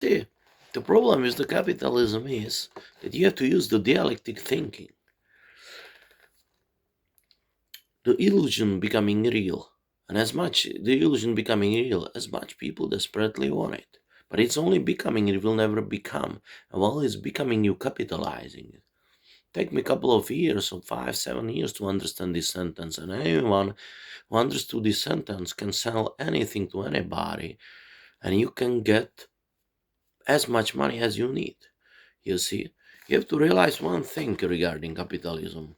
See, the problem with the capitalism is that you have to use the dialectic thinking. The illusion becoming real. And as much the illusion becoming real, as much people desperately want it. But it's only becoming, it will never become. And while it's becoming, you capitalizing it. Take me a couple of years, or 5, 7 years to understand this sentence. And anyone who understood this sentence can sell anything to anybody. And you can get as much money as you need. You see, you have to realize one thing regarding capitalism.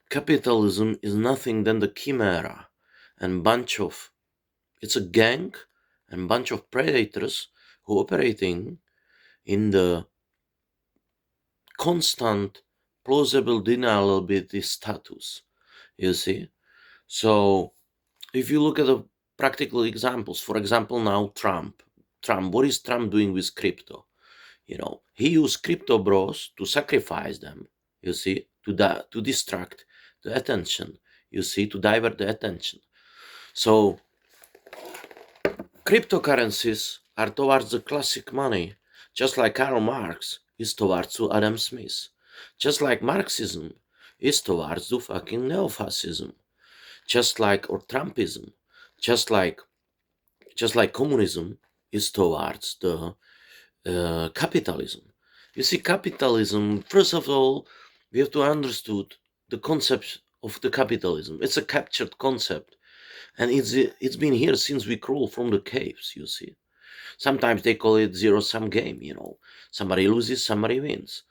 Capitalism is nothing than the chimera and bunch of, it's a gang and bunch of predators who operating in the constant plausible deniability status. You see, so if you look at the practical examples, for example, now Trump, what is Trump doing with crypto? He used crypto bros to sacrifice them, you see, to distract the attention, you see, to divert the attention. So cryptocurrencies are towards the classic money, just like Karl Marx is towards to Adam Smith, just like Marxism is towards the fucking neo-fascism, just like or Trumpism, just like communism is towards the capitalism. You see, capitalism, first of all, we have to understood the concept of the capitalism. It's a captured concept, and it's been here since we crawl from the caves, you see. Sometimes they call it zero-sum game, Somebody loses, somebody wins.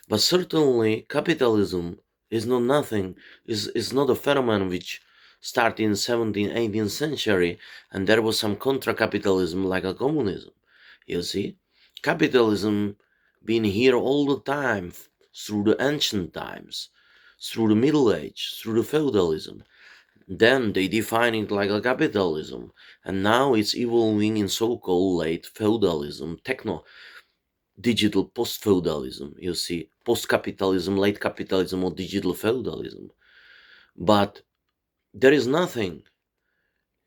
But certainly capitalism is not nothing, is not a phenomenon which started in 17th, 18th century, and there was some contra-capitalism like a communism. You see, capitalism been here all the time through the ancient times, through the Middle Age, through the feudalism. Then they define it like a capitalism, and now it's evolving in so-called late feudalism, techno digital post-feudalism, you see, post-capitalism, late capitalism, or digital feudalism. But there is nothing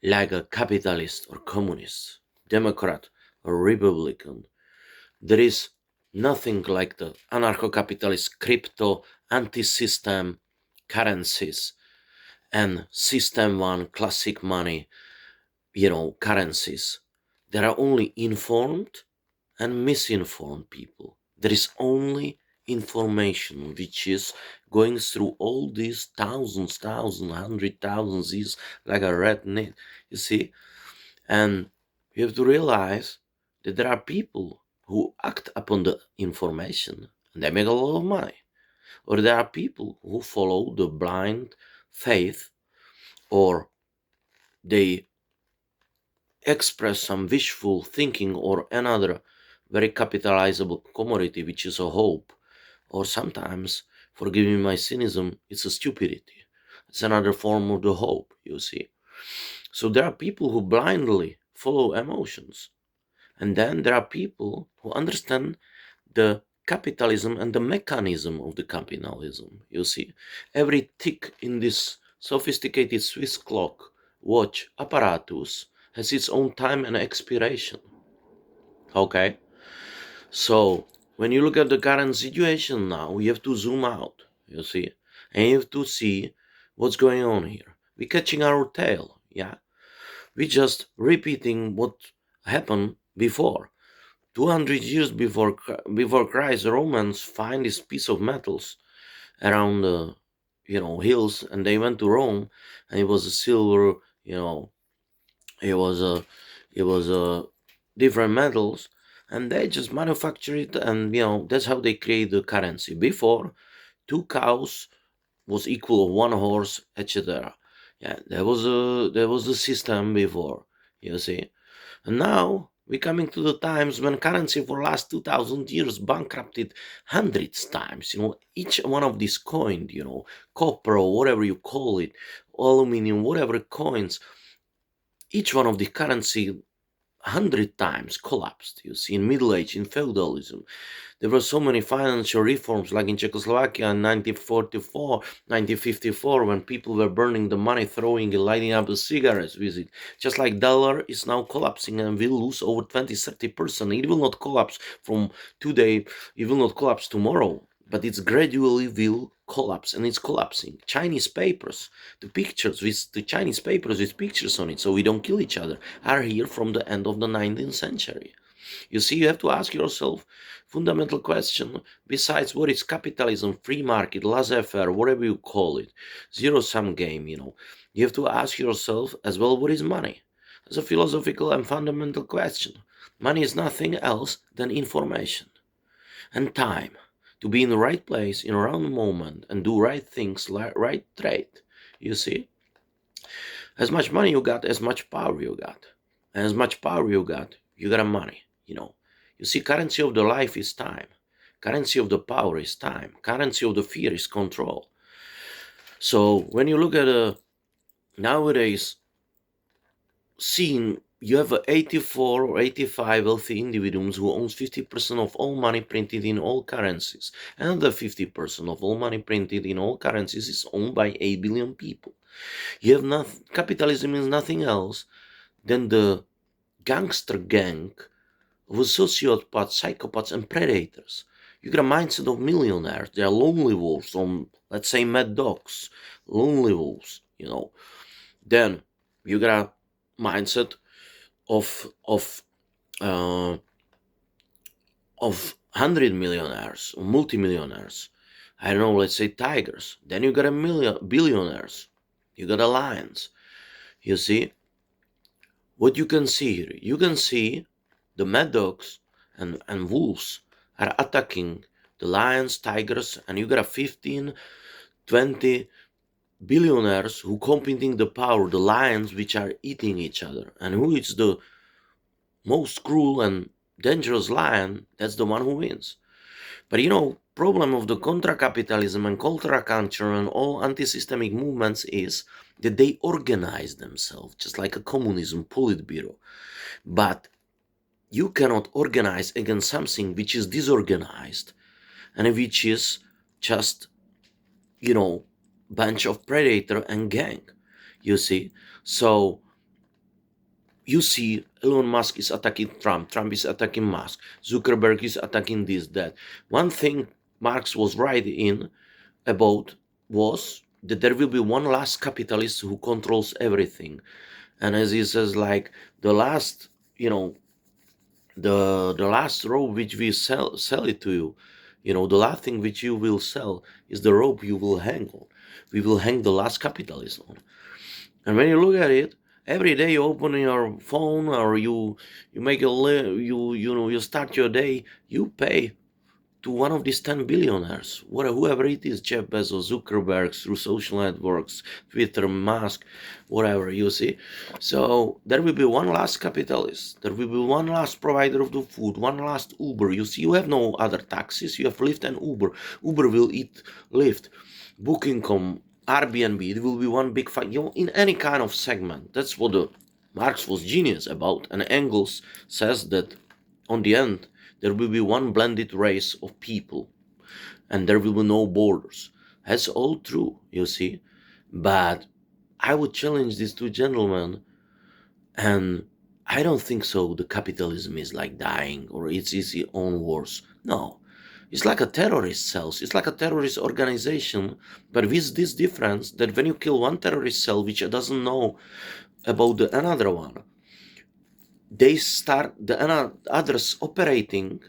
like a capitalist or communist, Democrat or Republican. There is nothing like the anarcho-capitalist crypto, anti-system currencies, and system one classic money, currencies. There are only informed and misinformed people. There is only information which is going through all these thousands, 100,000, is like a red net, you see. And you have to realize that there are people who act upon the information and they make a lot of money. Or there are people who follow the blind faith, or they express some wishful thinking or another very capitalizable commodity, which is a hope. Or sometimes, forgive me my cynicism, it's a stupidity. It's another form of the hope, you see. So there are people who blindly follow emotions. And then there are people who understand the capitalism and the mechanism of the capitalism, you see. Every tick in this sophisticated Swiss clock, watch, apparatus has its own time and expiration. Okay? So when you look at the current situation now, you have to zoom out, you see, and you have to see what's going on here. We're catching our tail, yeah. We're just repeating what happened before. 200 years before Christ, the Romans find this piece of metals around the hills, and they went to Rome, and it was a silver, it was a different metals, and they just manufacture it, and that's how they create the currency. Before, 2 cows was equal of 1 horse, etc. Yeah, there was a system before, you see. And now we're coming to the times when currency for last 2000 years bankrupted hundreds times. Each one of these coins, copper or whatever you call it, aluminum, whatever coins, each one of the currency 100 times collapsed. You see, in Middle Age, in feudalism, there were so many financial reforms, like in Czechoslovakia in 1944, 1954, when people were burning the money, throwing and lighting up the cigarettes with it. Just like dollar is now collapsing and will lose over 20-30%. It will not collapse from today, it will not collapse tomorrow, but it's gradually will collapse, and it's collapsing. Chinese papers, the Chinese papers with pictures on it, so we don't kill each other, are here from the end of the 19th century. You see, you have to ask yourself fundamental question besides what is capitalism, free market, laissez-faire, whatever you call it, zero-sum game, You have to ask yourself as well, what is money? It's a philosophical and fundamental question. Money is nothing else than information and time to be in the right place in a round moment and do right things, right trade. You see, as much money you got, as much power you got. And as much power you got a money, You see, currency of the life is time. Currency of the power is time. Currency of the fear is control. So when you look at nowadays scene, you have 84 or 85 wealthy individuals who owns 50% of all money printed in all currencies. Another 50% of all money printed in all currencies is owned by 8 billion people. You have nothing. Capitalism is nothing else than the gangster gang of sociopaths, psychopaths, and predators. You get a mindset of millionaires. They are lonely wolves, let's say mad dogs, lonely wolves. Then you get a mindset uh, of 100 millionaires, multimillionaires. I don't know, let's say tigers. Then you got a billionaires. You got a lions. You see what you can see here. You can see the mad dogs and wolves are attacking the lions, tigers, and you got a 15, 20 billionaires who competing the power, the lions which are eating each other. And who is the most cruel and dangerous lion, that's the one who wins. But problem of the contra-capitalism and contra-culture and all anti-systemic movements is that they organize themselves, just like a communism, Politburo. But you cannot organize against something which is disorganized and which is just, bunch of predator and gang, you see. So you see Elon Musk is attacking Trump is attacking Musk, Zuckerberg is attacking this, that. One thing Marx was right in about was that there will be one last capitalist who controls everything. And as he says, like the last, the last rope which we sell it to you, the last thing which you will sell is the rope you will hang on. We will hang the last capitalism on. And when you look at it, every day you open your phone or you make you start your day, you pay to one of these 10 billionaires, whoever it is, Jeff Bezos, Zuckerberg, through social networks, Twitter, Musk, whatever, you see. So there will be one last capitalist. There will be one last provider of the food, one last Uber. You see, you have no other taxis. You have Lyft and Uber. Uber will eat Lyft. Booking.com, Airbnb, it will be one big fight. In any kind of segment. That's what Marx was genius about. And Engels says that on the end, there will be one blended race of people, and there will be no borders. That's all true, you see. But I would challenge these two gentlemen, and I don't think so. The capitalism is like dying or it's its own wars. No, it's like a terrorist cells. It's like a terrorist organization, but with this difference that when you kill one terrorist cell which doesn't know about another one, they start the others operating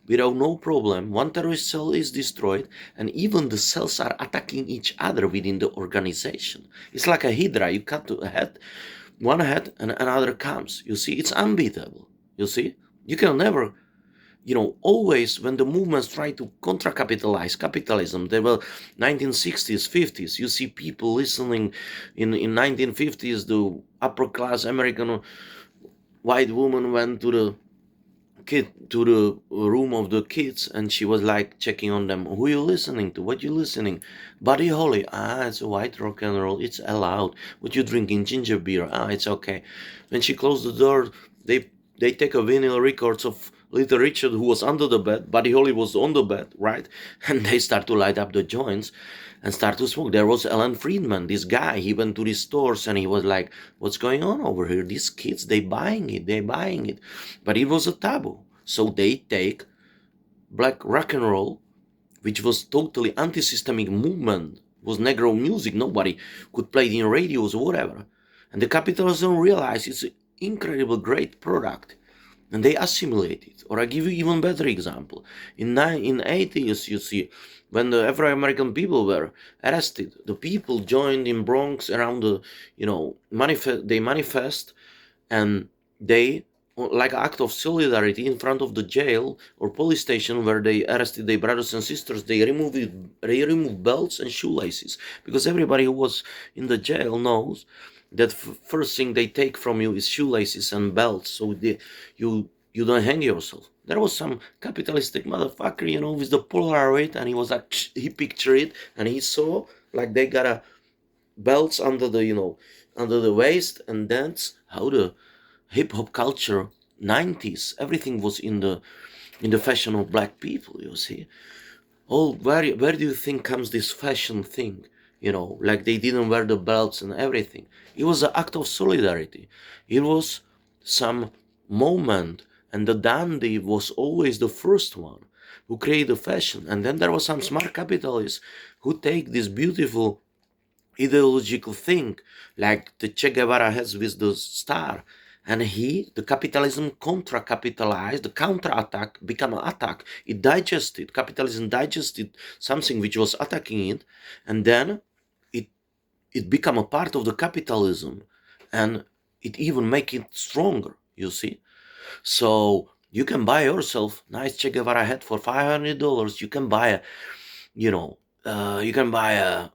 without no problem. One terrorist cell is destroyed, and even the cells are attacking each other within the organization. It's like a hydra. You cut a head, one head, and another comes. You see, it's unbeatable. You see, you can never. Always when the movements try to contra-capitalize capitalism, there were 1960s, 50s. You see people listening in 1950s, the upper class American white woman went to the room of the kids, and she was like checking on them. Who you listening to? What you listening? Buddy Holly. It's a white rock and roll. It's allowed. What you drinking? Ginger beer. It's okay. When she closed the door, they they take a vinyl records of Little Richard, who was under the bed, Buddy Holly was on the bed, right? And they start to light up the joints and start to smoke. There was Alan Friedman, this guy. He went to these stores and he was like, "What's going on over here? These kids, they buying it." But it was a taboo. So they take black rock and roll, which was totally anti-systemic movement, was Negro music. Nobody could play it in radios or whatever. And the capitalism realized it's an incredible great product, and they assimilate it. Or I give you even better example. In 80s, you see, when the Afro American people were arrested, the people joined in Bronx around the, they manifest, and they, like an act of solidarity in front of the jail or police station where they arrested their brothers and sisters, they removed belts and shoelaces, because everybody who was in the jail knows that first thing they take from you is shoelaces and belts, so you don't hang yourself. There was some capitalistic motherfucker, with the Polaroid, and he was like, he pictured it, and he saw like they got a belts under the waist, and that's how the hip hop culture 90s, everything was in the fashion of black people, you see. Where do you think comes this fashion thing? Like they didn't wear the belts and everything. It was an act of solidarity. It was some moment, and the dandy was always the first one who created the fashion. And then there was some smart capitalists who take this beautiful ideological thing, like the Che Guevara has with the star. And the capitalism contra-capitalized, the counter-attack became an attack. It digested, capitalism digested something which was attacking it, and then it it became a part of the capitalism, and it even make it stronger, you see. So you can buy yourself nice Che Guevara hat for $500. You can buy you know, you can buy a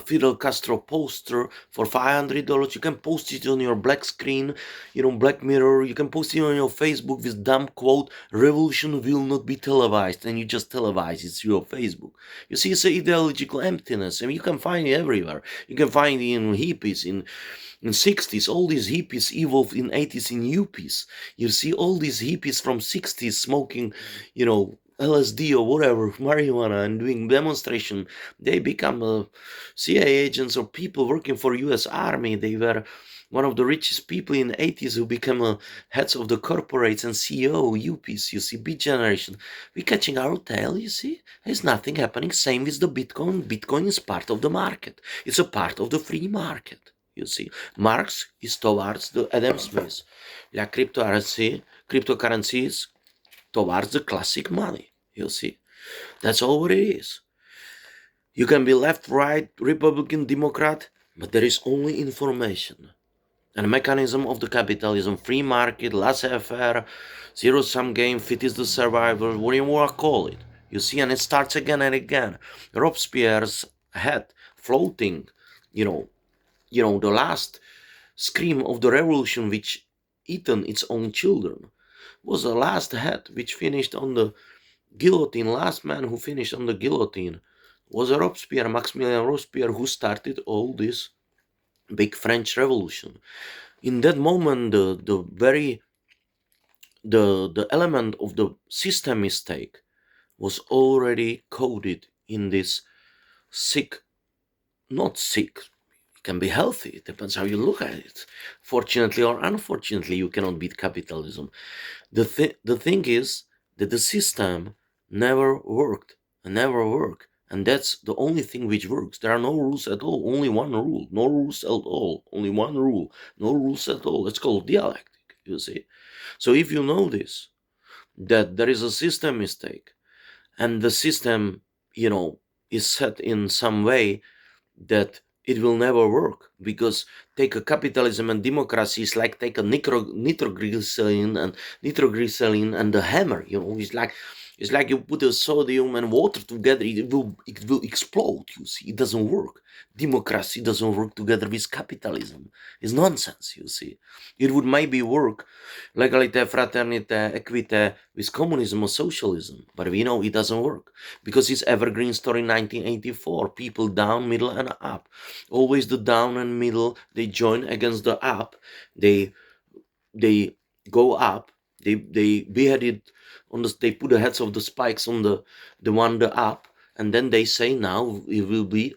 Fidel Castro poster for $500. You can post it on your black screen, Black Mirror. You can post it on your Facebook with dumb quote, "Revolution will not be televised," and you just televise it through your Facebook. You see, it's an ideological emptiness, and you can find it everywhere. You can find it in hippies, in 60s, all these hippies evolved in 80s in yuppies. You see all these hippies from 60s smoking, LSD or whatever, marijuana, and doing demonstration. They become CIA agents or people working for US Army. They were one of the richest people in the 80s who became heads of the corporates and CEO, yuppies, you see, beat generation. We're catching our tail, you see. There's nothing happening. Same with the Bitcoin. Bitcoin is part of the market. It's a part of the free market. You see, Marx is towards the Adam Smith. Like cryptocurrencies towards the classic money. You see, that's all what it is. You can be left, right, Republican, Democrat, but there is only information. And mechanism of the capitalism, free market, laissez-faire, zero-sum game, fit is the survivor, what do you want to call it? You see, and it starts again and again. Robespierre's head floating, you know, the last scream of the revolution which eaten its own children was the last head which finished on the guillotine. Last man who finished on the guillotine was a Robespierre, Maximilien Robespierre, who started all this big French Revolution. In that moment, the element of the system mistake was already coded in this sick, not sick. It can be healthy. It depends how you look at it. Fortunately or unfortunately, you cannot beat capitalism. The thing is that the system never worked and never worked. And that's the only thing which works. There are no rules at all. Only one rule. No rules at all. Only one rule. No rules at all. It's called dialectic, you see. So if you know this, that there is a system mistake, and the system, is set in some way that it will never work, because take a capitalism and democracy is like take a nitroglycerin and the hammer. It's like you put a sodium and water together, it will explode. You see, it doesn't work. Democracy doesn't work together with capitalism. It's nonsense. You see, it would maybe work legalite, fraternite, equite with communism or socialism, but we know it doesn't work, because it's evergreen story 1984, people down, middle, and up. Always the down and middle, they join against the up. They go up. They beheaded on the, they put the heads of the spikes on the one the up, and then they say now we will be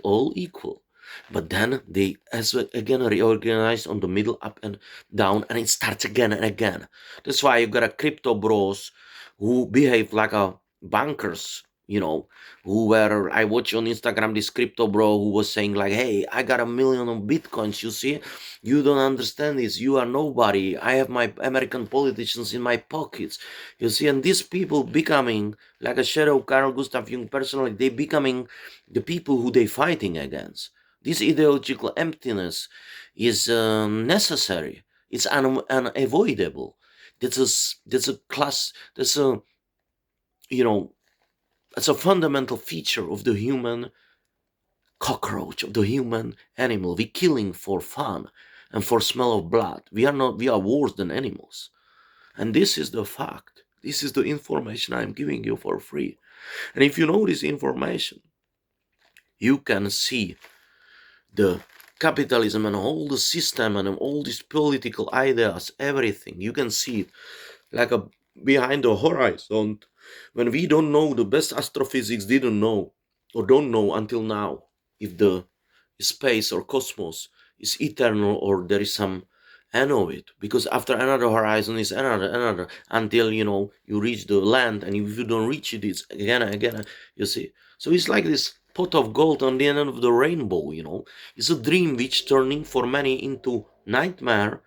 all equal. But then they as again reorganize on the middle up and down, and it starts again and again. That's why you got a crypto bros who behave like a bankers, who were, I watch on Instagram this crypto bro who was saying like, hey, I got 1 million of bitcoins, you see, you don't understand this. You are nobody. I have my American politicians in my pockets. You see, and these people becoming like a shadow Carl Gustav Jung personally, they becoming the people who they fighting against. This ideological emptiness is necessary. It's unavoidable. That's a class. That's a you know. That's a fundamental feature of the human cockroach, of the human animal. We killing for fun and for smell of blood. We are not. We are worse than animals, and this is the fact. This is the information I'm giving you for free. And if you know this information, you can see the capitalism and all the system and all these political ideas, everything. You can see it like a behind the horizon. When we don't know, the best astrophysics didn't know or don't know until now if the space or cosmos is eternal or there is some end of it, because after another horizon is another until you reach the land, and if you don't reach it, it's again and again, you see. So it's like this pot of gold on the end of the rainbow. It's a dream which turning for many into nightmare,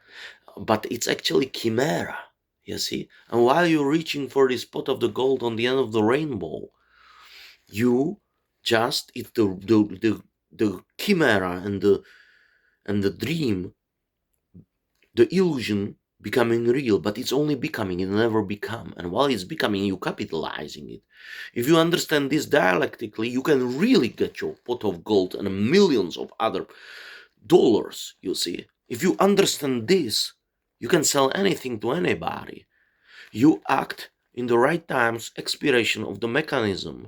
but it's actually chimera, you see. And while you're reaching for this pot of the gold on the end of the rainbow, you just, it's the chimera and the dream, the illusion becoming real, but it's only becoming, it never become. And while it's becoming, you capitalizing it. If you understand this dialectically, you can really get your pot of gold and millions of other dollars, you see. If you understand this, you can sell anything to anybody. You act in the right times, expiration of the mechanism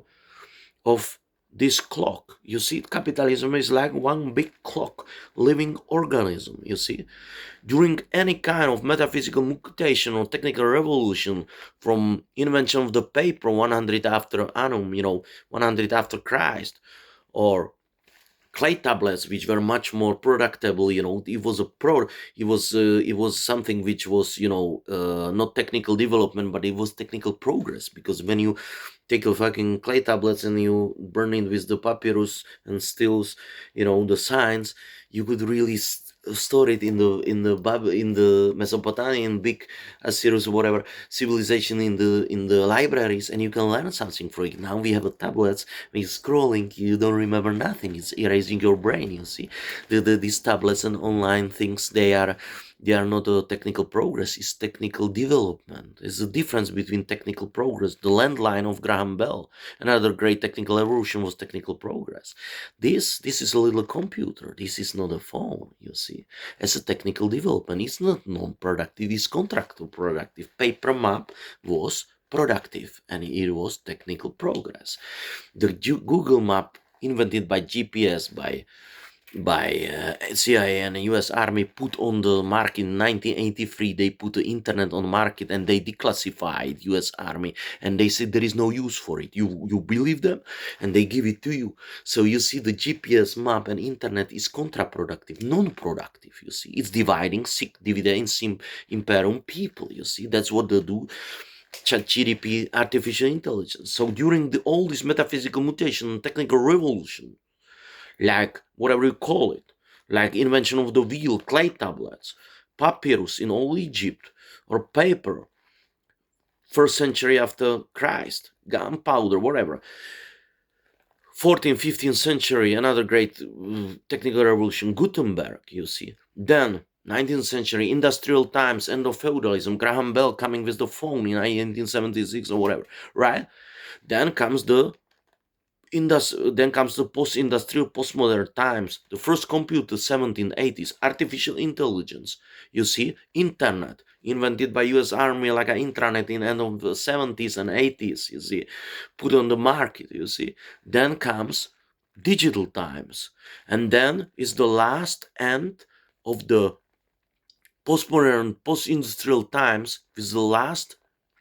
of this clock. You see, capitalism is like one big clock, living organism, you see. During any kind of metaphysical mutation or technical revolution, from invention of the paper 100 after annum, 100 after Christ, or clay tablets which were much more productable, it was a pro it was something which was, not technical development, but it was technical progress, because when you take a fucking clay tablets and you burn it with the papyrus and stills, the signs, you could really store it in the Mesopotamian big Assyrians or whatever civilization in the libraries, and you can learn something from it. Now we have a tablets. When you're scrolling, you don't remember nothing. It's erasing your brain. You see, these tablets and online things, they are not a technical progress, it's technical development. There's a difference between technical progress. The landline of Graham Bell, another great technical evolution, was technical progress. This is a little computer. This is not a phone, you see. As a technical development, it's not non-productive, it's contractual productive. Paper map was productive, and it was technical progress. The Google map, invented by GPS, by CIA and US Army, put on the market in 1983. They put the internet on the market, and they declassified US Army, and they said there is no use for it. You believe them, and they give it to you. So you see, the GPS map and internet is contraproductive, non-productive. You see, it's dividing sic dividends imperum people. You see, that's what they do. ChatGPT, artificial intelligence. So during all this metaphysical mutation, technical revolution, like whatever you call it, like invention of the wheel, clay tablets, papyrus in old Egypt, or paper, first century after Christ, gunpowder, whatever. 14th, 15th century, another great technical revolution, Gutenberg, you see. Then 19th century, industrial times, end of feudalism, Graham Bell coming with the phone in 1876 or whatever, right? Then comes the post-industrial, postmodern times. The first computer, 1780s, artificial intelligence. You see, internet, invented by U.S. Army like an intranet in end of the 70s and 80s. You see, put on the market. You see, then comes digital times, and then is the last end of the Post-modern, post-industrial times is the last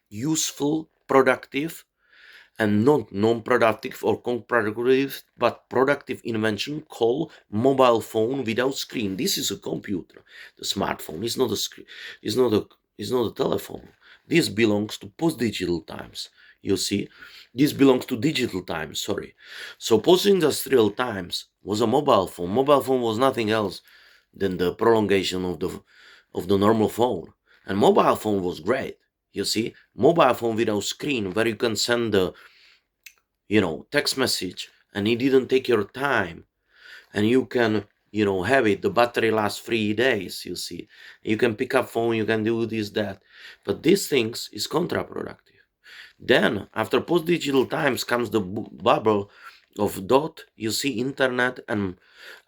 useful, productive, and not non-productive or unproductive, but productive invention called mobile phone without screen. This is a computer. The smartphone is not a screen. Is not a telephone. This belongs to post-digital times. You see, this belongs to digital times. Sorry. So post-industrial times was a mobile phone. Mobile phone was nothing else than the prolongation of the normal phone. And mobile phone was great. You see, mobile phone without screen where you can send the text message and it didn't take your time, and you can have it, the battery lasts 3 days. You see, you can pick up phone, you can do this, that, but these things is counterproductive. Then after post-digital times comes the bubble of dot, you see, internet and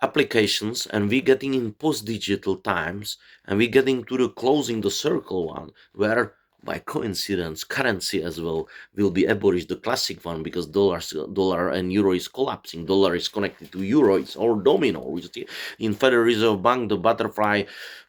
applications, and we getting in post-digital times, and we getting to the closing the circle one, where by coincidence currency as well will be abolished, the classic one, because dollar and euro is collapsing. Dollar is connected to euro, it's all domino. You see, in Federal Reserve Bank the butterfly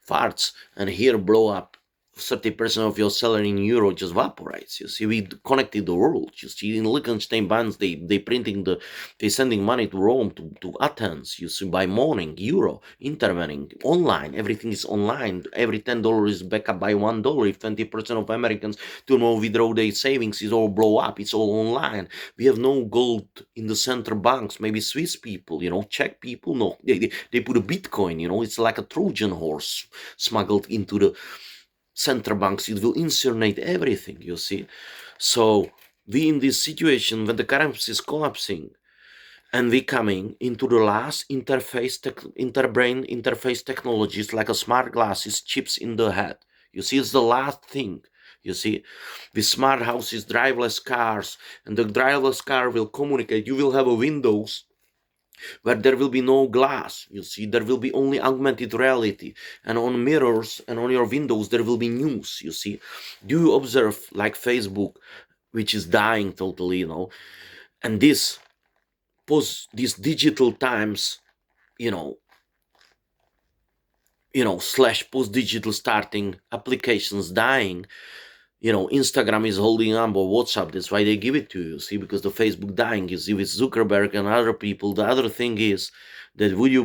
farts and here blow up 30% of your salary in euro just evaporates. You see, we connected the world. You see, in Liechtenstein banks, they sending money to Rome, to Athens. You see, by morning, euro intervening online. Everything is online. Every $10 is back up by $1. If 20% of Americans tomorrow withdraw their savings, is all blow up. It's all online. We have no gold in the central banks. Maybe Swiss people, Czech people, no, they put a Bitcoin. It's like a Trojan horse smuggled into the central banks. It will insinuate everything, you see. So we in this situation when the currency is collapsing, and we coming into the last interbrain interface technologies, like a smart glasses, chips in the head. You see, it's the last thing. You see, with smart houses, driverless cars, and the driverless car will communicate. You will have a windows where there will be no glass. You see, there will be only augmented reality, and on mirrors and on your windows there will be news. You see, do you observe, like Facebook, which is dying totally, and these digital times, you know slash post digital starting applications dying. Instagram is holding on, or WhatsApp, that's why they give it to you, see, because the Facebook dying. You see, with Zuckerberg and other people, the other thing is that would you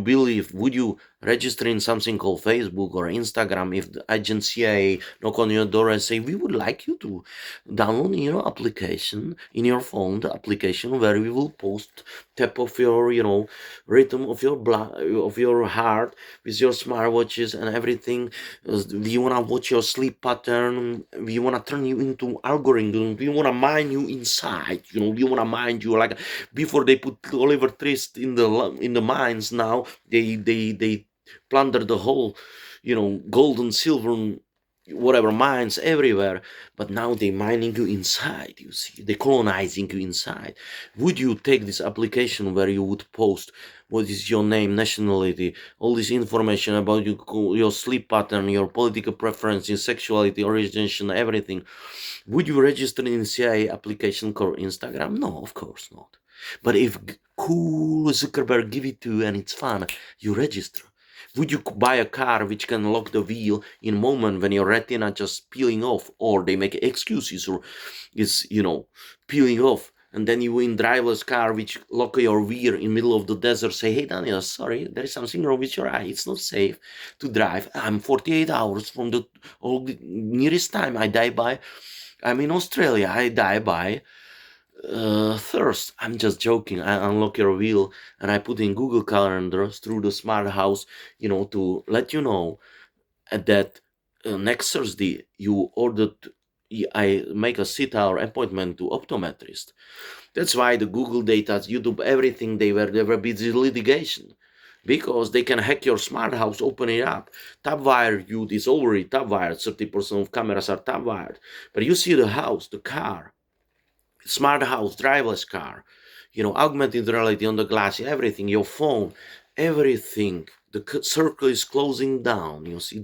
register in something called Facebook or Instagram if the agency knock on your door and say, we would like you to download your application in your phone, the application where we will post tap of your, rhythm of your blood, of your heart, with your smartwatches and everything. We want to watch your sleep pattern. We want to turn you into algorithm. We want to mine you inside. We want to mine you, like before they put Oliver Twist in the mines. Now they plunder the whole, gold and silver, whatever, mines everywhere. But now they mining you inside. You see, they colonizing you inside. Would you take this application where you would post what is your name, nationality, all this information about you, your sleep pattern, your political preferences, sexuality, orientation, everything? Would you register in CIA application called Instagram? No, of course not. But if cool Zuckerberg give it to you and it's fun, you register. Would you buy a car which can lock the wheel in a moment when your retina just peeling off, or they make excuses, or is peeling off, and then you in driverless car which lock your wheel in middle of the desert, say, hey Daniel, sorry, there is something wrong with your eye, it's not safe to drive. I'm 48 hours from the nearest time I die by. I'm in Australia, I die by thirst. I'm just joking. I unlock your wheel and I put in Google Calendar through the smart house, to let you know that next Thursday you ordered. I make a sit-hour appointment to optometrist. That's why the Google data, YouTube, everything, they were busy litigation. Because they can hack your smart house, open it up. Tap wired you is already tap wired. 30% of cameras are tap wired. But you see the house, the car, smart house, driverless car, augmented reality on the glass, everything, your phone, everything. The circle is closing down. You see,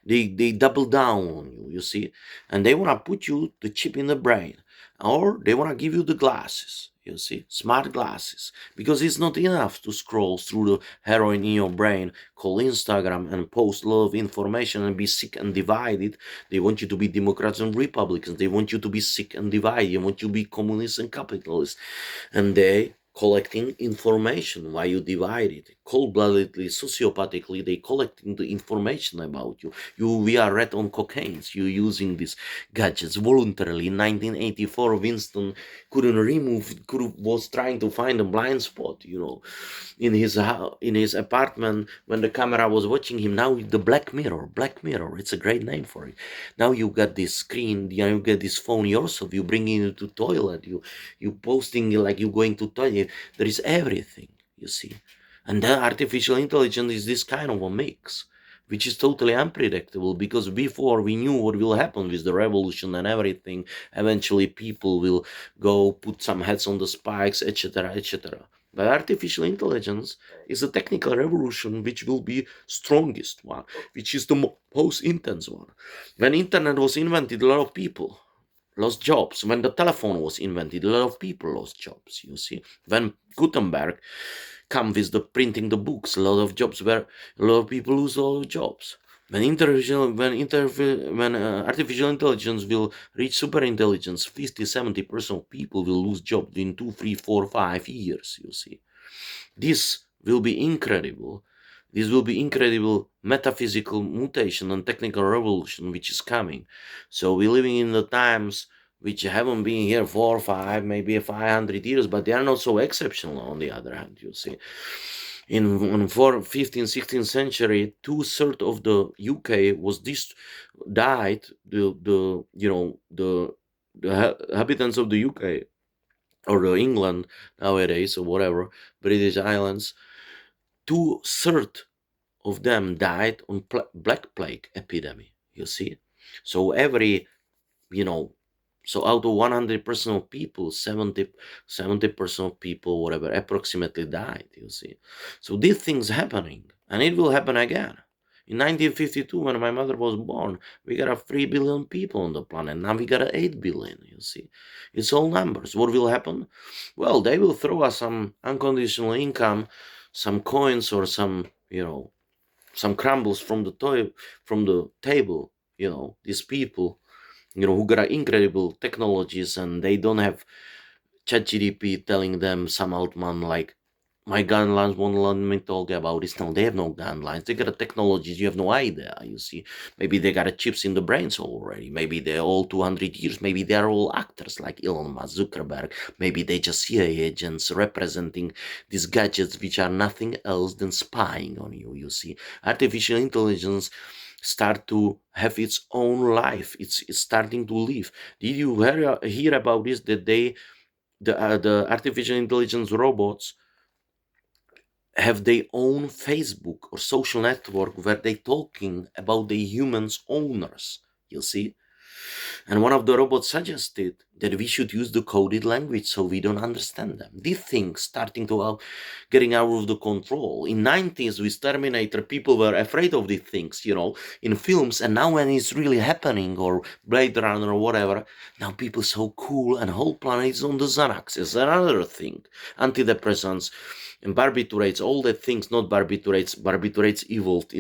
they double down on you. You see, and they want to put you the chip in the brain, or they want to give you the glasses. You see, smart glasses, because it's not enough to scroll through the heroin in your brain, call Instagram, and post a lot of information and be sick and divided. They want you to be Democrats and Republicans. They want you to be sick and divided. They want you to be communists and capitalists, and they collecting information while you divide it cold-bloodedly, sociopathically. They collecting the information about you. We are red on cocaine. You using these gadgets voluntarily. In 1984, Winston was trying to find a blind spot, in his apartment when the camera was watching him. Now the Black Mirror, it's a great name for it. Now you got this screen, you get this phone yourself, you bringing it to toilet, you posting it like you going to toilet. There is everything, you see. And then artificial intelligence is this kind of a mix, which is totally unpredictable, because before we knew what will happen with the revolution and everything, eventually people will go put some heads on the spikes, etc., etc. But artificial intelligence is a technical revolution which will be strongest one, which is the most intense one. When internet was invented, a lot of people lost jobs. When the telephone was invented, a lot of people lost jobs, you see. When Gutenberg come with the printing the books, a lot of people lose a lot of jobs. When artificial intelligence will reach super intelligence, 50-70% of people will lose jobs in 2, 3, 4, 5 years, you see. This will be incredible. This will be incredible metaphysical mutation and technical revolution which is coming. So we're living in the times which haven't been here 4, 5, maybe 500 years, but they are not so exceptional on the other hand, you see. In 15th, 16th century, 2/3 of the UK died. The inhabitants of the UK, or the England nowadays, or whatever, British Islands, 2/3 of them died on Black Plague epidemic, you see. So you know, so out of 100% of people, 70% of people, whatever, approximately died, you see. So these things happening, and it will happen again. In 1952, when my mother was born, we got a 3 billion people on the planet. Now we got a 8 billion, you see. It's all numbers. What will happen? Well, they will throw us some unconditional income, some coins, or some crumbles from the table, these people, who got incredible technologies, and they don't have ChatGDP telling them some altman like, my guidelines won't let me talk about this. No, they have no guidelines. They got a technologies you have no idea, you see. Maybe they got a chips in the brains already. Maybe they're all 200 years. Maybe they're all actors like Elon Musk, Zuckerberg. Maybe they just CIA agents representing these gadgets which are nothing else than spying on you, you see. Artificial intelligence start to have its own life. It's starting to live. Did you hear about this, that the artificial intelligence robots have their own Facebook or social network where they talking about the humans owners, you see? And one of the robots suggested that we should use the coded language so we don't understand them. These things starting to getting out of the control. In 90s with Terminator, people were afraid of these things, in films, and now when it's really happening, or Blade Runner or whatever, now people so cool and whole planet is on the Xanax. It's another thing. Antidepressants and barbiturates, all the things, not barbiturates evolved